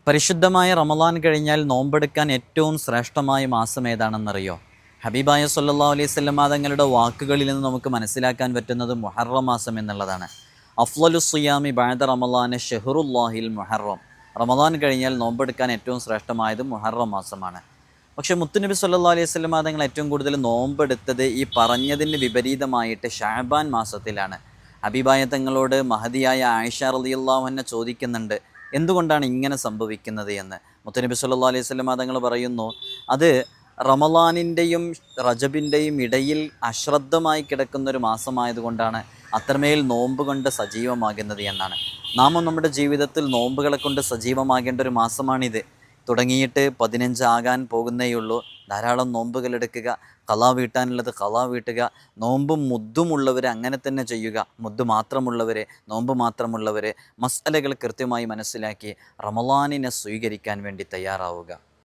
പരിശുദ്ധമായ റമളാൻ കഴിഞ്ഞാൽ നോമ്പെടുക്കാൻ ഏറ്റവും ശ്രേഷ്ഠമായ മാസം ഏതാണെന്നറിയോ? ഹബീബായ സല്ലല്ലാഹു അലൈഹി വസല്ലം തങ്ങളുടെ വാക്കുകളിൽ നിന്ന് നമുക്ക് മനസ്സിലാക്കാൻ പറ്റുന്നത് മുഹറം മാസം എന്നുള്ളതാണ്. അഫ്ളലു സിയാമി ബഅദ റമളാന ഷഹ്റുല്ലാഹിൽ മുഹറം. റമളാൻ കഴിഞ്ഞാൽ നോമ്പെടുക്കാൻ ഏറ്റവും ശ്രേഷ്ഠമായത് മുഹറം മാസമാണ്. പക്ഷേ മുത്തുനബി സല്ലല്ലാഹു അലൈഹി വസല്ലം തങ്ങൾ ഏറ്റവും കൂടുതൽ നോമ്പെടുത്തത് ഈ പറഞ്ഞതിന് വിപരീതമായിട്ട് ഷഅബാൻ മാസത്തിലാണ്. ഹബീബായ തങ്ങളോട് മഹദിയായ ആയിഷ റളിയല്ലാഹു അൻഹ ചോദിക്കുന്നുണ്ട്, എന്തുകൊണ്ടാണ് ഇങ്ങനെ സംഭവിക്കുന്നത് എന്ന്. മുത്തനബി സല്ലല്ലാഹു അലൈഹി വസല്ലം തങ്ങൾ പറയുന്നു, അത് റമളാനിൻ്റെയും റജബിൻ്റെയും ഇടയിൽ അശ്രദ്ധമായി കിടക്കുന്നൊരു മാസമായതുകൊണ്ടാണ് അത്രമേൽ നോമ്പ് കൊണ്ട് സജീവമാകുന്നത് എന്നാണ്. നാമും നമ്മുടെ ജീവിതത്തിൽ നോമ്പുകളെ കൊണ്ട് സജീവമാകേണ്ട ഒരു മാസമാണിത്. തുടങ്ങിയിട്ട് 15 ആകാൻ പോകുന്നേയുള്ളൂ. ധാരാളം നോമ്പുകൾ എടുക്കുക, ഖളാ വീട്ടാനുള്ളത് ഖളാ വീട്ടുക, നോമ്പും മുദ്ദുമുള്ളവർ അങ്ങനെ തന്നെ ചെയ്യുക. മുദ്ദ് മാത്രമുള്ളവർ, നോമ്പ് മാത്രമുള്ളവർ മസ്അലകൾ കൃത്യമായി മനസ്സിലാക്കി റമളാനിനെ സ്വീകരിക്കാൻ വേണ്ടി തയ്യാറാവുക.